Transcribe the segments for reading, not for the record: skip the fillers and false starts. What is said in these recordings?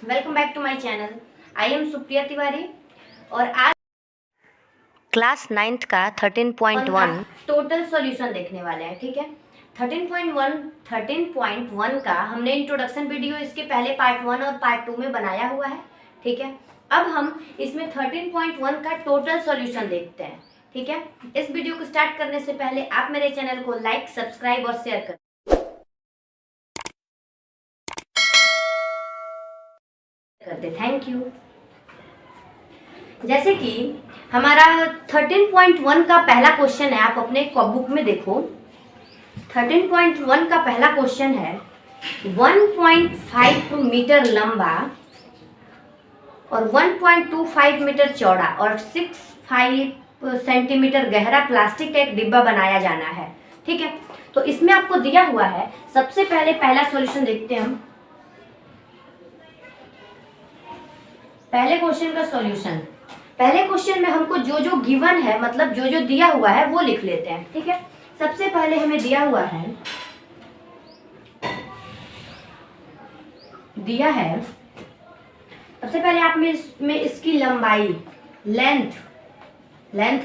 Welcome back to my channel. I am Supriya Tiwari और आज class 9th का 13.1 टोटल सॉल्यूशन देखने वाले हैं। ठीक है, 13.1 का हमने इंट्रोडक्शन वीडियो इसके पहले पार्ट 1 और पार्ट 2 में बनाया हुआ है। ठीक है, अब हम इसमें 13.1 का टोटल सॉल्यूशन देखते हैं। ठीक है, इस वीडियो को स्टार्ट करने से पहले आप मेरे चैनल को लाइक, सब्सक्राइब और शेयर कर दे। Thank you. जैसे कि हमारा 13.1 का पहला क्वेश्चन है, आप अपने बुक में देखो। 13.1 का पहला क्वेश्चन है 1.52 मीटर लंबा और 1.25 मीटर चौड़ा और 65 सेंटीमीटर गहरा प्लास्टिक का एक डिब्बा बनाया जाना है। ठीक है, तो इसमें आपको दिया हुआ है। सबसे पहले पहला सॉल्यूशन देखते हैं हम। पहले क्वेश्चन का सॉल्यूशन, पहले क्वेश्चन में हमको जो जो गिवन है, मतलब जो जो दिया हुआ है वो लिख लेते हैं। ठीक है, सबसे पहले हमें दिया हुआ है, सबसे पहले आप में इसकी लंबाई, लेंथ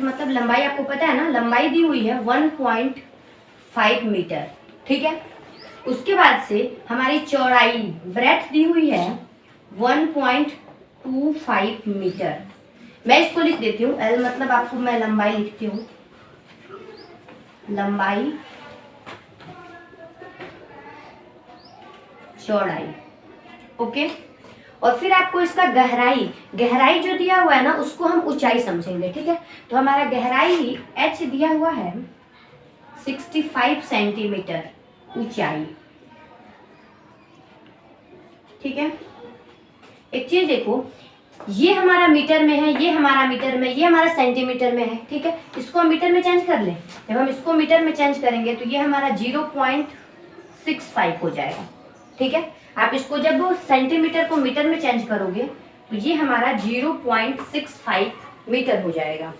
मतलब लंबाई, आपको पता है ना, लंबाई दी हुई है 1.5 मीटर। ठीक है, उसके बाद से हमारी चौड़ाई, ब्रेड्थ दी हुई है 1.25 मीटर। मैं इसको लिख देती हूँ L, मतलब आपको मैं लंबाई लिखती हूँ, लंबाई चौड़ाई। ओके, और फिर आपको इसका गहराई जो दिया हुआ है ना, उसको हम ऊंचाई समझेंगे। ठीक है, तो हमारा गहराई H दिया हुआ है 65 सेंटीमीटर ऊंचाई। ठीक है, एक चीज देखो, ये हमारा मीटर में है, ये हमारा मीटर में, ये हमारा सेंटीमीटर में है। ठीक है, इसको हम मीटर में चेंज कर लें। जब हम इसको मीटर में चेंज करेंगे तो ये हमारा 0.65 हो जाएगा। ठीक है, आप इसको जब सेंटीमीटर को मीटर में चेंज करोगे तो ये हमारा 0.65 मीटर हो जाएगा।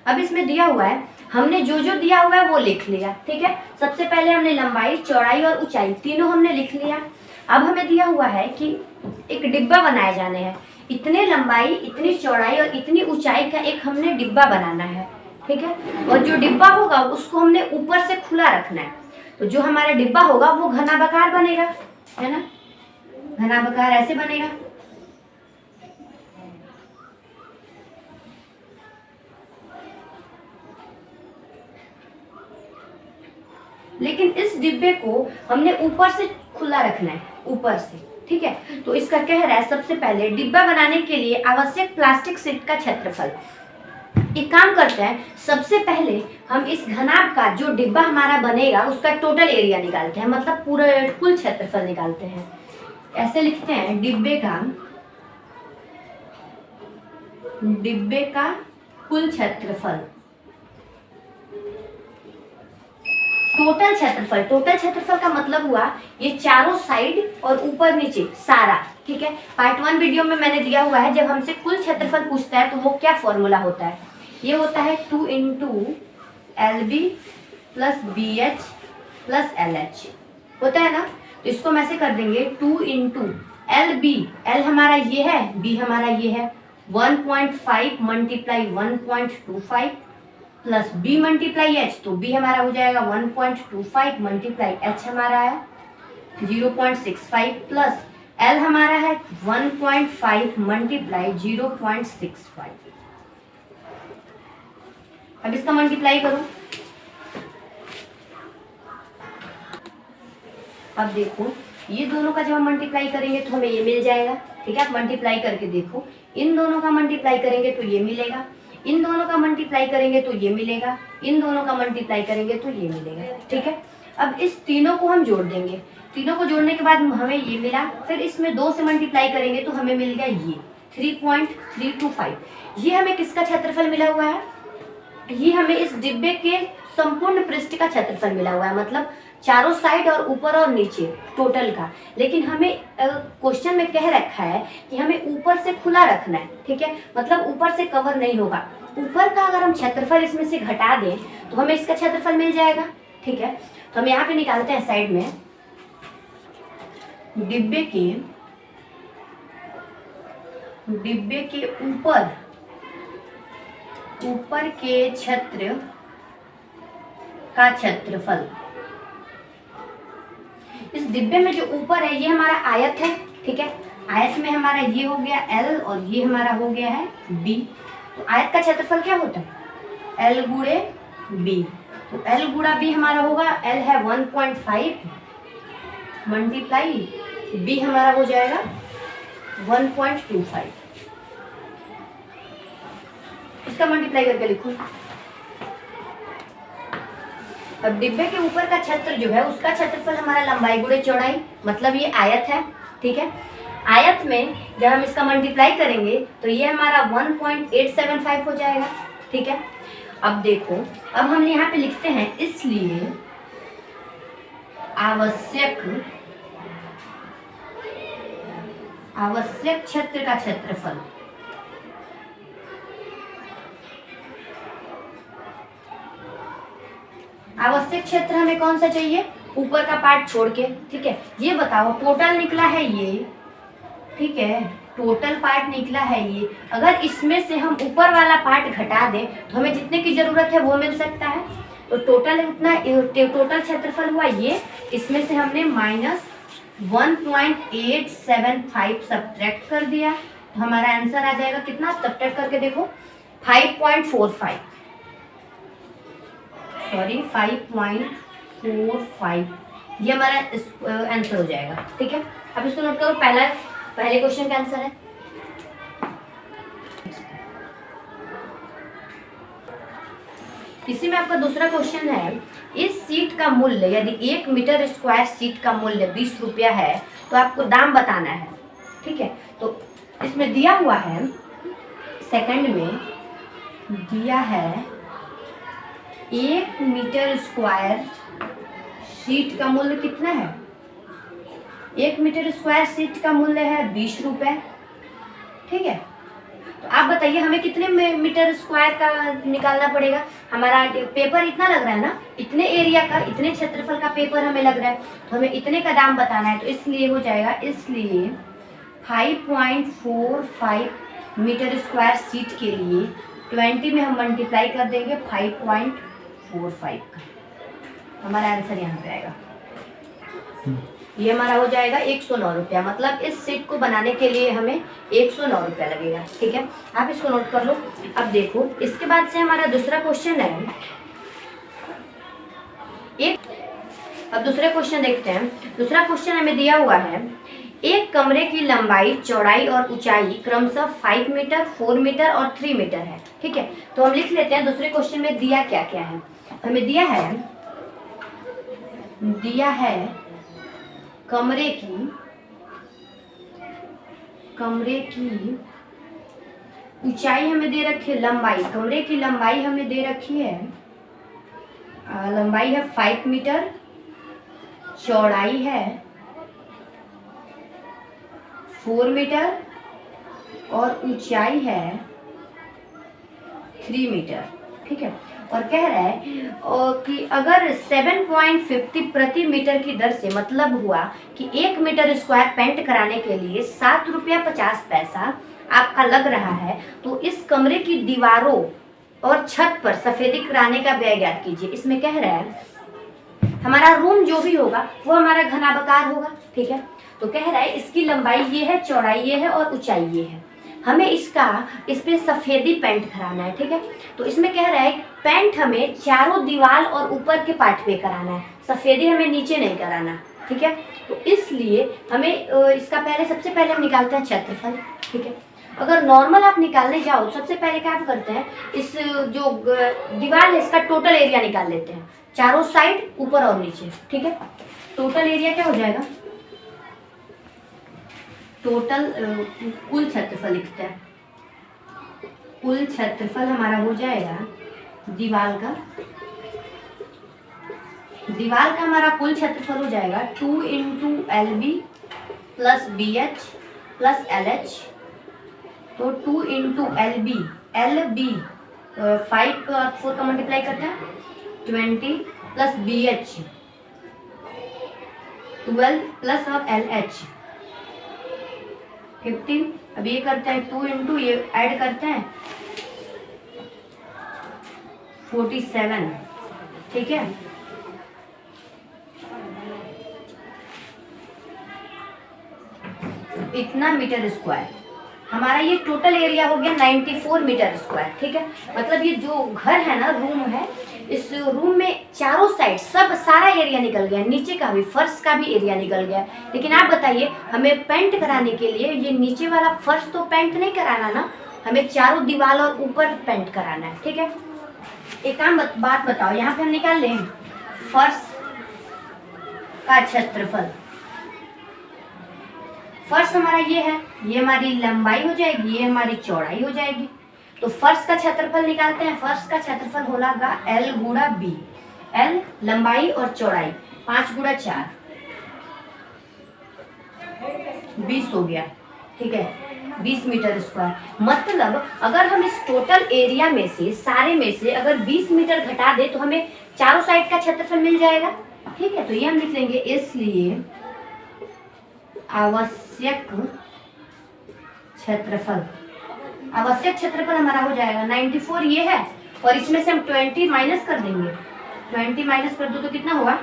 अब इसमें दिया हुआ है, हमने जो जो दिया हुआ है वो लिख लिया। ठीक है, सबसे पहले हमने लंबाई, चौड़ाई और ऊंचाई तीनों हमने लिख लिया। अब हमें दिया हुआ है कि एक डिब्बा बनाए जाने हैं, इतने लंबाई, इतनी चौड़ाई और इतनी ऊंचाई का एक हमने डिब्बा बनाना है। ठीक है, और जो डिब्बा होगा उसको हमने ऊपर से खुला रखना है। तो जो हमारा डिब्बा होगा वो घनाभकार बनेगा, है ना, घनाभकार ऐसे बनेगा। लेकिन इस डिब्बे को हमने ऊपर से खुला रखना है, ऊपर से। ठीक है, तो इसका कह रहा है सबसे पहले डिब्बा बनाने के लिए आवश्यक प्लास्टिक शीट का क्षेत्रफल। एक काम करते हैं, सबसे पहले हम इस घनाभ का, जो डिब्बा हमारा बनेगा उसका टोटल एरिया निकालते हैं, मतलब पूरा कुल क्षेत्रफल निकालते हैं। ऐसे लिखते हैं, डिब्बे का कुल क्षेत्रफल, टोटल क्षेत्रफल का मतलब हुआ ये चारों साइड और ऊपर नीचे सारा। ठीक है, पार्ट 1 वीडियो में मैंने दिया हुआ है, जब हमसे कुल क्षेत्रफल पूछता है तो वो क्या फॉर्मूला होता है, ये होता है 2 × LB + BH + LH होता है ना। तो इसको हम ऐसे कर देंगे, 2 × LB, L हमारा ये है, B हमारा ये है, 1.5 × 1.25 प्लस B × H, तो B हमारा हो जाएगा 1.25 × H हमारा है 0.65 प्लस L हमारा है 1.5 × 0.65। अब इसका मल्टीप्लाई करो। अब देखो, ये दोनों का जब हम मल्टीप्लाई करेंगे तो हमें ये मिल जाएगा। ठीक है, आप मल्टीप्लाई करके देखो, इन दोनों का मल्टीप्लाई करेंगे तो ये मिलेगा, इन दोनों का मल्टीप्लाई करेंगे तो ये मिलेगा, इन दोनों का मल्टीप्लाई करेंगे तो ये मिलेगा। ठीक है, अब इस तीनों को हम जोड़ देंगे, तीनों को जोड़ने के बाद हमें ये मिला, फिर इसमें 2 से मल्टीप्लाई करेंगे तो हमें मिल गया ये 3.325। ये हमें किसका क्षेत्रफल मिला हुआ है, ये हमें इस डिब्बे के संपूर्ण पृष्ठ का क्षेत्रफल मिला हुआ है, मतलब चारों साइड और ऊपर और नीचे टोटल का। लेकिन हमें क्वेश्चन में कह रखा है कि हमें ऊपर से खुला रखना है। ठीक है, मतलब ऊपर से कवर नहीं होगा। ऊपर का अगर हम क्षेत्रफल इसमें से घटा दें तो हमें इसका क्षेत्रफल मिल जाएगा। ठीक है, तो हम यहाँ पे निकालते हैं साइड में, डिब्बे के डिब्बे के ऊपर के छत्र का क्षेत्रफल। इस डिब्बे में जो ऊपर है ये हमारा आयत है, ठीक है। आयत में हमारा ये हो गया L और ये हमारा हो गया है B। तो आयत का क्षेत्रफल क्या होता है? L गुणे B। तो L गुणा B हमारा होगा, L है 1.5 मल्टीप्लाई B हमारा हो जाएगा 1.25। इसका मल्टीप्लाई करके लिखो। अब डिब्बे के ऊपर का क्षेत्र जो है उसका क्षेत्रफल हमारा लंबाई गुणे चौड़ाई, मतलब ये आयत है, ठीक है। आयत में जब हम इसका मल्टीप्लाई करेंगे तो ये हमारा 1.875 हो जाएगा, ठीक है। अब देखो, अब हम यहाँ पे लिखते हैं इसलिए आवश्यक क्षेत्र का क्षेत्रफल। आवश्यक क्षेत्र हमें कौन सा चाहिए? ऊपर का पार्ट छोड़ के, ठीक है। ये बताओ टोटल निकला है ये, ठीक है, टोटल पार्ट निकला है ये। अगर इसमें से हम ऊपर वाला पार्ट घटा दें तो हमें जितने की जरूरत है वो मिल सकता है। तो टोटल उतना, टोटल क्षेत्रफल हुआ ये, इसमें से हमने -1.875 सब्ट्रैक्ट कर दिया तो हमारा आंसर आ जाएगा कितना? सब्ट्रैक्ट करके देखो 5.45, सॉरी 5.45, ये हमारा आंसर हो जाएगा, ठीक है। अब इसको नोट करो, पहले क्वेश्चन का आंसर है। इसी में आपका दूसरा क्वेश्चन है, इस सीट का मूल्य यदि 1 मीटर स्क्वायर सीट का मूल्य 20 रुपया है तो आपको दाम बताना है, ठीक है। तो इसमें दिया हुआ है, सेकंड में दिया है 1 मीटर स्क्वायर सीट का मूल्य कितना है? 1 मीटर स्क्वायर सीट का मूल्य है 20 रुपए, ठीक है। तो आप बताइए हमें कितने मीटर स्क्वायर का निकालना पड़ेगा? हमारा पेपर इतना लग रहा है ना, इतने एरिया का, इतने क्षेत्रफल का पेपर हमें लग रहा है, तो हमें इतने का दाम बताना है। तो इसलिए हो जाएगा, इसलिए 5.45 मीटर स्क्वायर सीट के लिए 20 में हम मल्टीप्लाई कर देंगे 5.45 का, हमारा आंसर यहाँ पे आएगा। ये हमारा हो जाएगा 109 रुपया, मतलब इस सीट को बनाने के लिए हमें 109 रुपया लगेगा, ठीक है। आप इसको नोट कर लो। अब देखो, इसके बाद से हमारा दूसरा क्वेश्चन है, अब दूसरा क्वेश्चन देखते हैं। दूसरा क्वेश्चन हमें दिया हुआ है, एक कमरे की लंबाई, चौड़ाई और ऊंचाई क्रमशः 5 मीटर, 4 मीटर और 3 मीटर है, ठीक है। तो हम लिख लेते हैं दूसरे क्वेश्चन में दिया क्या क्या है। हमें दिया है कमरे की ऊंचाई हमें दे रखी है, लंबाई, कमरे की लंबाई हमें दे रखी है, लंबाई है 5 मीटर, चौड़ाई है 4 मीटर और ऊंचाई है 3 मीटर, ठीक है। और कह रहा है कि अगर 7.50 प्रति मीटर की दर से, मतलब हुआ कि 1 मीटर स्क्वायर पेंट कराने के लिए 7 रुपया 50 पैसा आपका लग रहा है, तो इस कमरे की दीवारों और छत पर सफेदी कराने का व्यय ज्ञात कीजिए। इसमें कह रहा है हमारा रूम जो भी होगा वो हमारा घनाभागार होगा, ठीक है। तो कह रहा है इसकी लंबाई ये है, चौड़ाई ये है और ऊंचाई ये है, हमें इस पे सफेदी पेंट कराना है, ठीक है। तो इसमें कह रहा है पेंट हमें चारों दीवार और ऊपर के पार्ट पे कराना है, सफेदी हमें नीचे नहीं कराना, ठीक है। तो इसलिए हमें इसका सबसे पहले हम निकालते हैं क्षेत्रफल, ठीक है। अगर नॉर्मल आप निकालने जाओ, सबसे पहले क्या आप करते हैं, इस जो दीवार है इसका टोटल एरिया निकाल लेते हैं, चारों साइड, ऊपर और नीचे, ठीक है। टोटल एरिया क्या हो जाएगा? टोटल कुल क्षेत्रफल लिखते हैं, कुल क्षेत्रफल हमारा हो जाएगा दीवार का हमारा कुल क्षेत्रफल हो जाएगा 2 × LB + BH + LH। तो 2 × LB 5 और 4 का मल्टीप्लाई करते हैं 20 + BH 12 + और LH 15। अब ये करते हैं 2 इंटू ये ऐड करते हैं 47, ठीक है। इतना मीटर स्क्वायर हमारा ये टोटल एरिया हो गया 94 मीटर स्क्वायर, ठीक है। मतलब ये जो घर है ना, रूम है, इस रूम में चारों साइड सब सारा एरिया निकल गया, नीचे का भी, फर्श का भी एरिया निकल गया। लेकिन आप बताइए, हमें पेंट कराने के लिए ये नीचे वाला फर्श तो पेंट नहीं कराना ना, हमें चारों दीवार और ऊपर पेंट कराना है, ठीक है। एक काम बात बताओ, यहाँ पे हम निकाल लें फर्श का क्षेत्रफल। फर्श हमारा ये है, ये हमारी लंबाई हो जाएगी, ये हमारी चौड़ाई हो जाएगी। तो फर्श का क्षेत्रफल निकालते हैं। फर्श का क्षेत्रफल होगा L गुणा B। L लंबाई और चौड़ाई, 5 गुणा 4 20 हो गया, ठीक है, 20 मीटर स्क्वायर। मतलब अगर हम इस टोटल एरिया में से, सारे में से अगर 20 मीटर घटा दे तो हमें चारों साइड का क्षेत्रफल मिल जाएगा, ठीक है। तो ये हम लिख लेंगे, इसलिए आवश्यक क्षेत्रफल, आवश्यक क्षेत्रफल हमारा हो जाएगा 94 ये है, और इसमें से हम 20 माइनस कर देंगे। 20 माइनस कर दो तो कितना होगा,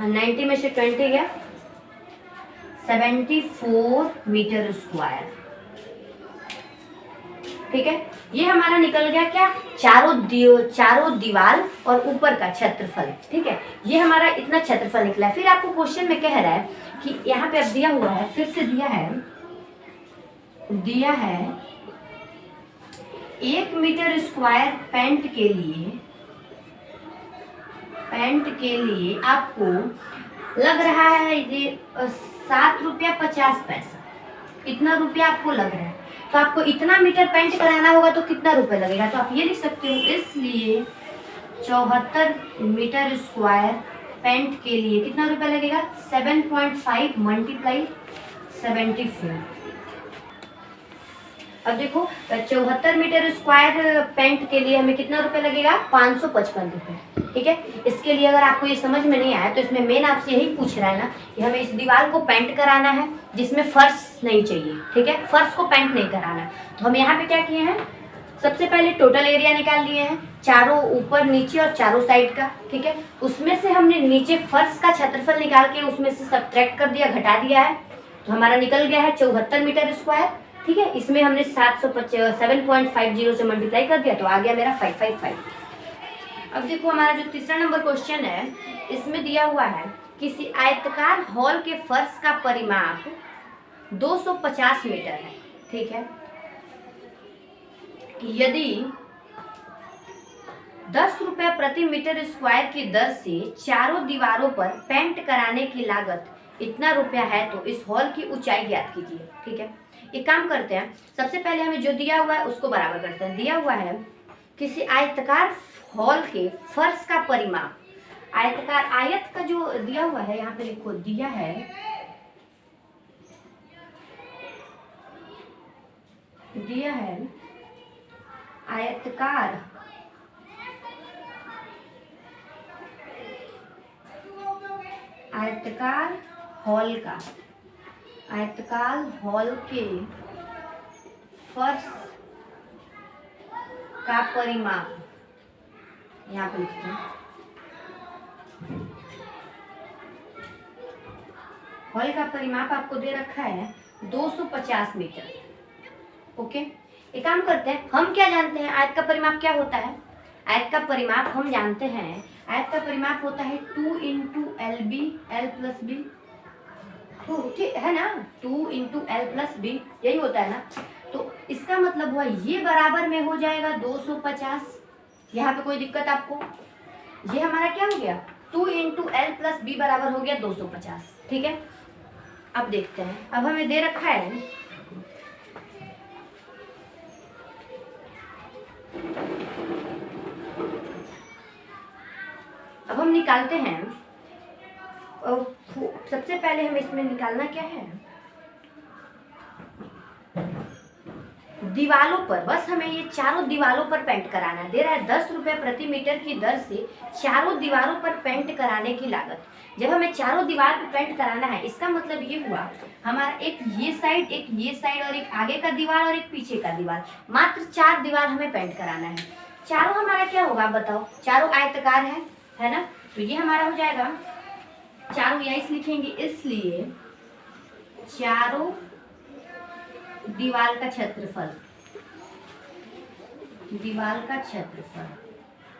90 में से 20 गया 74 मीटर स्क्वायर, ठीक है। ये हमारा निकल गया क्या, चारों दीवार और ऊपर का क्षेत्रफल, ठीक है। ये हमारा इतना क्षेत्रफल निकला है। फिर आपको क्वेश्चन में कह रहा है कि यहाँ पे अब दिया हुआ है, फिर से दिया है 1 मीटर स्क्वायर पेंट के लिए आपको लग रहा है ये 7 रुपया 50 पैसा, इतना रुपया आपको लग रहा है। तो आपको इतना मीटर पेंट कराना होगा तो कितना रुपए लगेगा, तो आप ये लिख सकते हो, इसलिए 74 मीटर स्क्वायर पेंट के लिए कितना रुपया लगेगा, 7.5 मल्टीप्लाई 74। अब देखो 74 मीटर स्क्वायर पेंट के लिए हमें कितना रुपए लगेगा, 555 रुपए, ठीक है। इसके लिए अगर आपको ये समझ में नहीं आया तो इसमें मेन आपसे यही पूछ रहा है ना कि हमें इस दीवार को पेंट कराना है जिसमें फर्श नहीं चाहिए, ठीक है, फर्श को पेंट नहीं कराना है। तो हम यहाँ पे क्या किए हैं, सबसे पहले टोटल एरिया निकाल लिए हैं, चारों ऊपर नीचे और चारों साइड का, ठीक है। उसमें से हमने नीचे फर्श का क्षेत्रफल निकाल के उसमें से सब्ट्रैक्ट कर दिया, घटा दिया है, तो हमारा निकल गया है 74 मीटर स्क्वायर, ठीक है। इसमें हमने 750 से मल्टीप्लाई कर दिया तो आ गया मेरा 555। अब देखो हमारा जो तीसरा नंबर क्वेश्चन है, इसमें दिया हुआ है किसी आयताकार हॉल के फर्श का परिमाप 250 मीटर है, ठीक है। यदि 10 रुपये प्रति मीटर स्क्वायर की दर से चारों दीवारों पर पेंट कराने की लागत इतना रुपया है तो इस हॉल की ऊंचाई ज्ञात कीजिए, ठीक है। एक काम करते हैं, सबसे पहले हमें जो दिया हुआ है उसको बराबर करते हैं। दिया हुआ है किसी आयताकार हॉल के फर्श का परिमाप, आयताकार, आयत का जो दिया हुआ है यहाँ पे लिखो, दिया है आयताकार हॉल के फर्श का परिमाप, यहाँ पे लिखते हैं, हॉल का परिमाप आपको दे रखा है 250 मीटर, ओके। एक काम करते हैं, हम क्या जानते हैं आयत का परिमाप क्या होता है, आयत का परिमाप हम जानते हैं, आयत का परिमाप होता है 2 into LB, L plus B, ठीक है ना, 2 इंटू L प्लस बी, यही होता है ना। तो इसका मतलब हुआ ये बराबर में हो जाएगा 250। यहाँ पे कोई दिक्कत आपको, ये हमारा क्या हो गया, 2 इंटू L प्लस बी बराबर हो गया 250, ठीक है। अब देखते हैं, अब हमें दे रखा है अब हम निकालते हैं, सबसे पहले हमें इसमें निकालना क्या है, दीवालों पर, बस हमें ये चारों दीवालों पर पेंट कराना है। दे रहा है 10 रुपये प्रति मीटर की दर से चारों दीवारों पर पेंट कराने की लागत। जब हमें चारों दीवार पर पेंट कराना है, इसका मतलब ये हुआ हमारा एक ये साइड, एक ये साइड और एक आगे का दीवार और एक पीछे का दीवार, मात्र 4 दीवार हमें पेंट कराना है। चारों हमारा क्या होगा आप बताओ? चारों आयताकार है ना, तो ये हमारा हो जाएगा, चारों यहीं से लिखेंगे, इसलिए चारों दीवार का क्षेत्रफल, दीवार का क्षेत्रफल,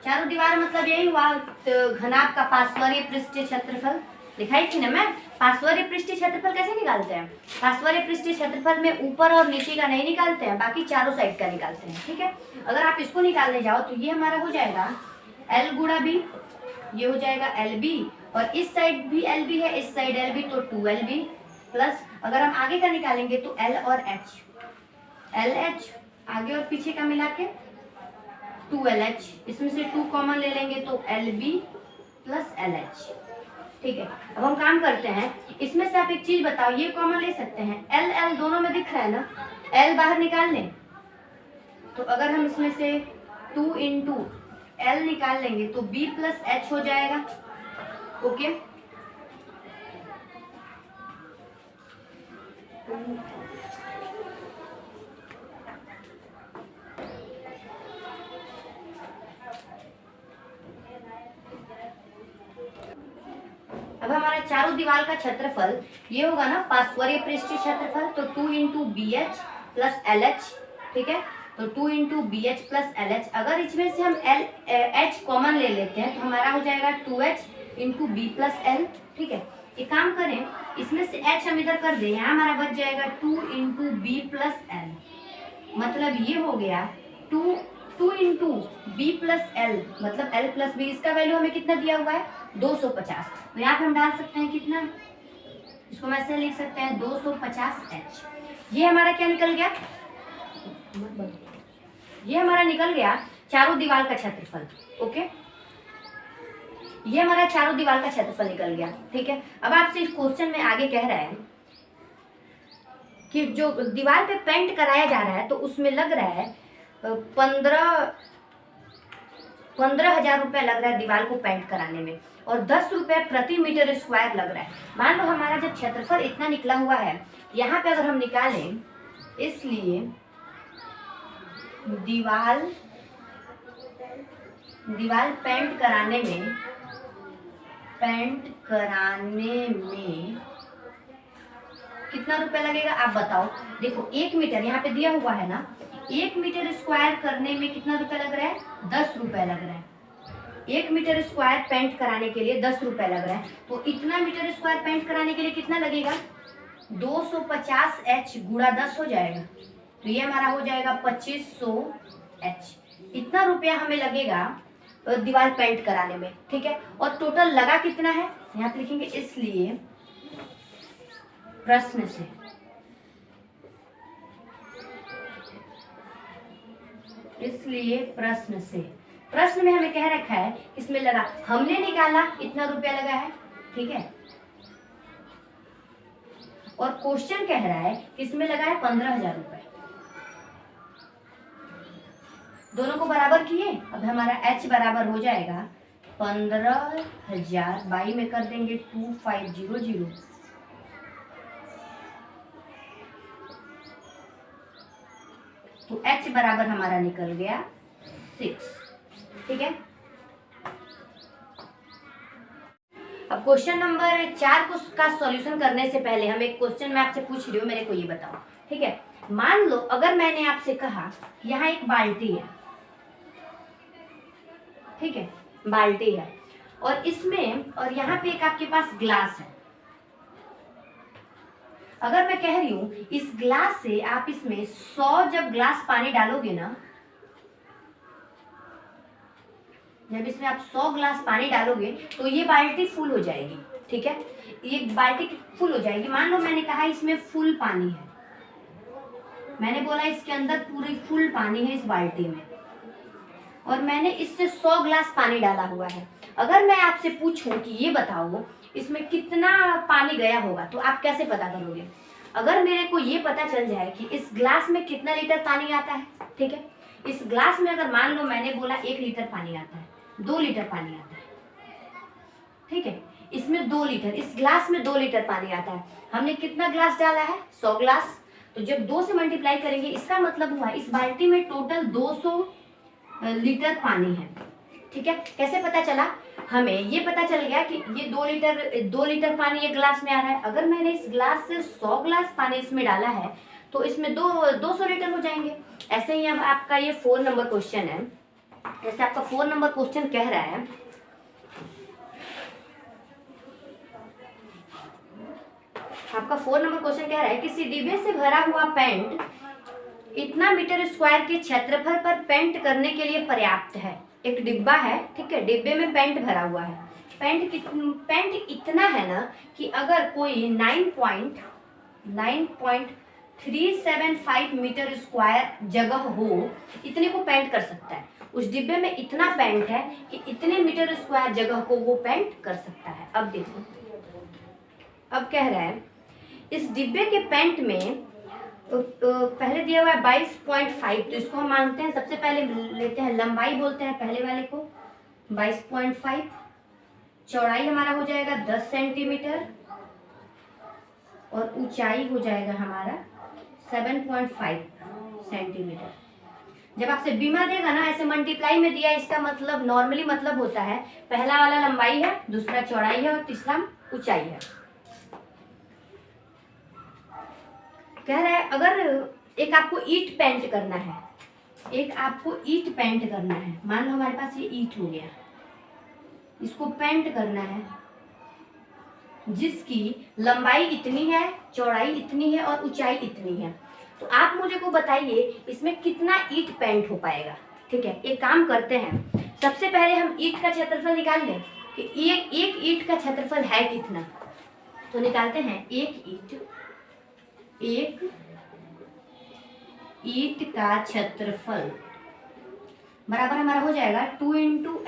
चारों दीवार मतलब यही हुआ घनाभ का पार्श्वीय पृष्ठीय क्षेत्रफल। दिखाई थी ना मैं, पार्श्वीय पृष्ठीय क्षेत्रफल कैसे निकालते हैं? पार्श्वीय पृष्ठीय क्षेत्रफल में ऊपर और नीचे का नहीं निकालते हैं, बाकी चारों साइड का निकालते हैं। ठीक है, अगर आप इसको निकालने जाओ तो ये हमारा हो जाएगा L गुणा B, ये हो जाएगा LB, और इस साइड भी LB है, इस साइड LB, तो 2LB प्लस, अगर हम आगे का निकालेंगे तो L और H, LH आगे और पीछे का मिला के 2LH, इसमें से 2 कॉमन ले लेंगे तो LB प्लस LH। ठीक है, अब हम काम करते हैं, इसमें से आप एक चीज बताओ, ये कॉमन ले सकते हैं, L दोनों में दिख रहा है ना, L बाहर निकाल लें, तो अगर हम इसमें से 2 इंटू L निकाल लेंगे तो B प्लस H हो जाएगा। ओके, अब हमारा चारों दीवार का क्षेत्रफल ये होगा ना, पार्श्वीय पृष्ठीय क्षेत्रफल, तो 2 इंटू BH प्लस LH। ठीक है, तो 2 इंटू BH प्लस LH, अगर इसमें से हम H कॉमन ले लेते हैं तो हमारा हो जाएगा 2H into B plus L। ठीक है, एक काम करें, इसमें से H हम इधर कर दें, यहाँ हमारा बच जाएगा 2 इंटू B प्लस L, मतलब ये हो गया 2 इंटू B प्लस L, मतलब L प्लस B, इसका वैल्यू हमें कितना दिया हुआ है 250, तो यहाँ पे हम डाल सकते हैं कितना, इसको हम ऐसे लिख सकते हैं 250H। ये हमारा क्या निकल गया, ये हमारा निकल गया चारों दीवार का क्षेत्रफल। ओके, ये हमारा चारों दीवार का क्षेत्रफल निकल गया। ठीक है, अब आपसे इस क्वेश्चन में आगे कह रहा है कि जो दीवार पे पेंट कराया जा रहा है तो उसमें लग रहा है 15,000 रुपये लग रहा है दीवार को पेंट कराने में, और 10 रुपये प्रति मीटर स्क्वायर लग रहा है। मान लो हमारा जब क्षेत्रफल इतना निकला हुआ है, यहाँ पे अगर हम निकालें, इसलिए दीवार पेंट कराने में कितना रुपया लगेगा आप बताओ? देखो 1 मीटर यहाँ पे दिया हुआ है ना, 1 मीटर स्क्वायर करने में कितना रुपया लग रहा है? 10 रुपये लग रहा है। 1 मीटर स्क्वायर पेंट कराने के लिए 10 रुपये लग रहा है, तो इतना मीटर स्क्वायर पेंट कराने के लिए कितना लगेगा? 250H गुणा 10 हो जाएगा, तो ये हमारा हो जाएगा 2500H। इतना रुपया हमें लगेगा दीवार पेंट कराने में। ठीक है, और टोटल लगा कितना है यहाँ पे लिखेंगे, इसलिए प्रश्न में हमें कह रखा है इसमें लगा, हमने निकाला इतना रुपया लगा है। ठीक है, और क्वेश्चन कह रहा है इसमें लगा है 15,000 रुपए, दोनों को बराबर किए, अब हमारा H बराबर हो जाएगा 15,000 बाई में कर देंगे 2500, तो H बराबर हमारा निकल गया 6। ठीक है, अब क्वेश्चन नंबर 4 का सॉल्यूशन करने से पहले हम एक क्वेश्चन मैं आपसे पूछ रही हूँ, मेरे को ये बताओ। ठीक है, मान लो अगर मैंने आपसे कहा यहाँ एक बाल्टी है, ठीक है, बाल्टी है, और इसमें और यहाँ पे एक आपके पास ग्लास है। अगर मैं कह रही हूं इस ग्लास से आप इसमें 100 जब ग्लास पानी डालोगे ना, जब इसमें आप 100 ग्लास पानी डालोगे तो ये बाल्टी फुल हो जाएगी। ठीक है, ये बाल्टी फुल हो जाएगी। मान लो मैंने कहा इसमें फुल पानी है, मैंने बोला इसके अंदर पूरी फुल पानी है इस बाल्टी में, और मैंने इससे 100 ग्लास पानी डाला हुआ है। अगर मैं आपसे पूछूं कि ये बताओ इसमें कितना पानी गया होगा, तो आप कैसे पता करोगे? अगर मेरे को ये पता चल जाए कि इस ग्लास में कितना लीटर पानी आता है, ठीक है, इस ग्लास में अगर मान लो मैंने बोला 1 लीटर पानी आता है, 2 लीटर पानी आता है, ठीक है, इसमें 2 लीटर, इस ग्लास में 2 लीटर पानी आता है, हमने कितना ग्लास डाला है, 100 ग्लास, तो जब 2 से मल्टीप्लाई करेंगे इसका मतलब हुआ इस बाल्टी में टोटल 200 लीटर पानी है, ठीक है। कैसे पता चला, हमें ये पता चल गया कि ये 2 लीटर पानी एक ग्लास में आ रहा है। अगर मैंने इस ग्लास से 100 ग्लास पानी इसमें डाला है तो इसमें 200 लीटर हो जाएंगे। ऐसे ही अब आपका ये 4 नंबर क्वेश्चन है, जैसे आपका 4 नंबर क्वेश्चन कह रहा है, आपका 4 नंबर क्वेश्चन कह रहा है किसी डिब्बे से भरा हुआ पेंट इतना मीटर स्क्वायर के क्षेत्रफल पर पेंट करने के लिए पर्याप्त है। एक डिब्बा है, ठीक है, डिब्बे में पेंट भरा हुआ है, पेंट इतना है ना कि अगर कोई 9.375 मीटर स्क्वायर जगह हो, इतने को पेंट कर सकता है। उस डिब्बे में इतना पेंट है कि इतने मीटर स्क्वायर जगह को वो पेंट कर सकता है। अब देखो, अब कह रहा है इस डिब्बे के पेंट में पहले दिया हुआ है 22.5, तो इसको हम मानते हैं, सबसे पहले लेते हैं लंबाई, बोलते हैं पहले वाले को 22.5, चौड़ाई हमारा हो जाएगा 10 सेंटीमीटर और ऊंचाई हो जाएगा हमारा 7.5 सेंटीमीटर। जब आपसे बीमा देगा ना, ऐसे मल्टीप्लाई में दिया, इसका मतलब नॉर्मली मतलब होता है पहला वाला लंबाई है, दूसरा चौड़ाई है और तीसरा ऊंचाई है। कह रहा है अगर एक आपको ईंट पेंट करना है, एक आपको ईंट पेंट करना है, मान लो हमारे पास ये ईंट हो गया, इसको पेंट करना है जिसकी लंबाई इतनी है, चौड़ाई इतनी है और ऊंचाई इतनी है, तो आप मुझे को बताइए इसमें कितना ईंट पेंट हो पाएगा। ठीक है, एक काम करते हैं, सबसे पहले हम ईंट का क्षेत्रफल निकाल लें कि एक ईंट का क्षेत्रफल है कितना। तो निकालते हैं, एक ईंट का क्षेत्रफल बराबर हमारा हो जाएगा 2 ×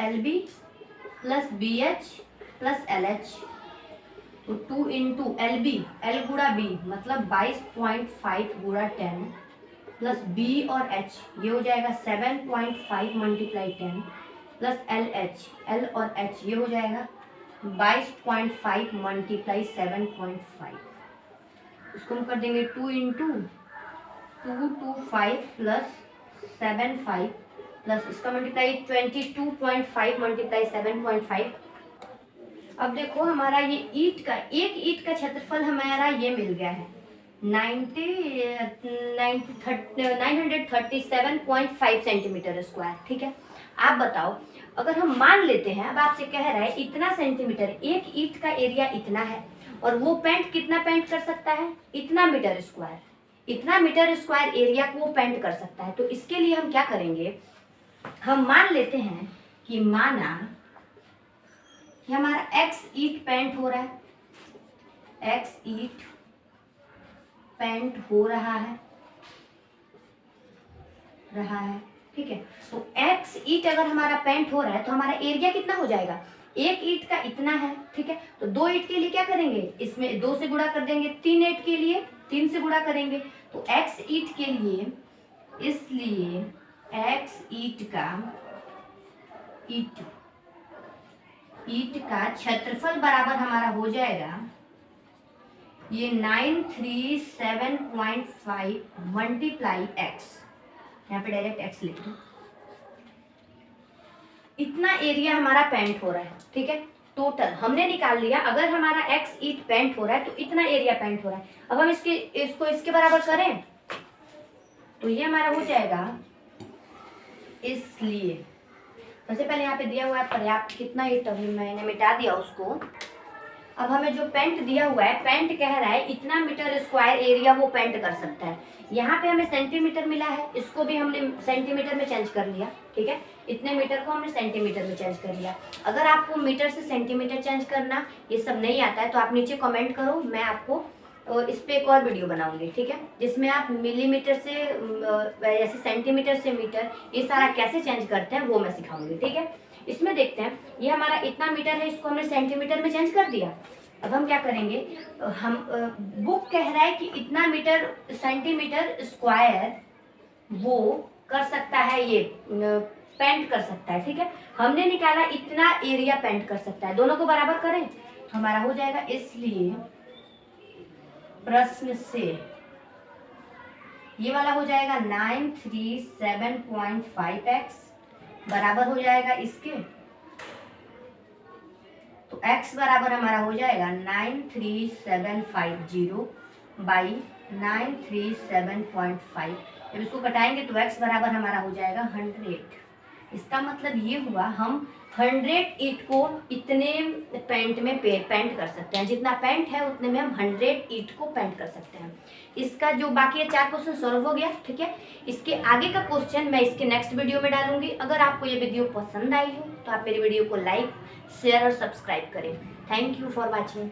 LB + BH + LH। तो 2 × LB, L गुणा B मतलब 22.5 × 10 प्लस B और H, ये हो जाएगा 7.5 × 10 प्लस LH, L और H ये हो जाएगा 22.5 × 7.5। इसको हम कर देंगे 2 × 225 प्लस 75 प्लस इसका मल्टीप्लाई 22.5 × 7.5। अब देखो हमारा ये एक ईंट का क्षेत्रफल हमारा ये मिल गया है 937.5 सेंटीमीटर स्क्वायर। ठीक है, आप बताओ अगर हम मान लेते हैं, अब आपसे कह रहा है इतना सेंटीमीटर, एक ईंट का एरिया इतना है और वो पेंट कितना पेंट कर सकता है, इतना मीटर स्क्वायर, इतना मीटर स्क्वायर एरिया को वो पेंट कर सकता है। तो इसके लिए हम क्या करेंगे, हम मान लेते हैं कि माना कि हमारा x ईंट पेंट हो रहा है, x ईंट पेंट हो रहा है, ठीक है। तो x ईंट अगर हमारा पेंट हो रहा है तो हमारा एरिया कितना हो जाएगा, एक ईंट का इतना है। ठीक है, तो 2 ईंट के लिए क्या करेंगे, इसमें 2 से गुणा कर देंगे, 3 ईंट के लिए 3 से गुणा करेंगे। तो x ईंट के लिए, इसलिए x ईंट का क्षेत्रफल बराबर हमारा हो जाएगा ये 937.5 मल्टीप्लाई x, यहाँ पे डायरेक्ट x लिख दो, इतना एरिया हमारा पेंट हो रहा है। ठीक है, टोटल हमने निकाल लिया, अगर हमारा x ईंट पेंट हो रहा है तो इतना एरिया पेंट हो रहा है। अब हम इसको इसके बराबर करें तो ये हमारा हो जाएगा, इसलिए सबसे पहले यहाँ पे दिया हुआ है पर्याप्त कितना ईंट, अभी मैंने मिटा दिया उसको। अब हमें जो पेंट दिया हुआ है, पेंट कह रहा है इतना मीटर स्क्वायर एरिया वो पेंट कर सकता है। यहाँ पे हमें सेंटीमीटर मिला है, इसको भी हमने सेंटीमीटर में चेंज कर लिया। ठीक है, इतने मीटर को हमने सेंटीमीटर में चेंज कर लिया। अगर आपको मीटर से सेंटीमीटर चेंज करना ये सब नहीं आता है तो आप नीचे कमेंट करो, मैं आपको इस पे एक और वीडियो बनाऊंगी। ठीक है, जिसमें आप मिलीमीटर से ऐसे सेंटीमीटर से मीटर ये सारा कैसे चेंज करते हैं वो मैं सिखाऊंगी। ठीक है, इसमें देखते हैं, ये हमारा इतना मीटर है, इसको हमने सेंटीमीटर में चेंज कर दिया। अब हम क्या करेंगे, हम बुक कह रहा है कि इतना मीटर सेंटीमीटर स्क्वायर वो कर सकता है, ये पेंट कर सकता है, ठीक है। हमने निकाला इतना एरिया पेंट कर सकता है, दोनों को बराबर करें तो हमारा हो जाएगा। इसलिए प्रश्न से ये वाला हो जाएगा 937.5x बराबर हो जाएगा इसके, तो x बराबर हमारा हो जाएगा 93750 बाई 937.5। जब इसको कटाएंगे तो x बराबर हमारा हो जाएगा 100। इसका मतलब ये हुआ हम 100 ईंट को इतने पेंट में पेंट कर सकते हैं, जितना पेंट है उतने में हम 100 ईंट को पेंट कर सकते हैं। इसका जो बाकी है 4 क्वेश्चन सॉल्व हो गया, ठीक है। इसके आगे का क्वेश्चन मैं इसके नेक्स्ट वीडियो में डालूंगी। अगर आपको ये वीडियो पसंद आई हो तो आप मेरी वीडियो को लाइक, शेयर और सब्सक्राइब करें। Thank you for watching.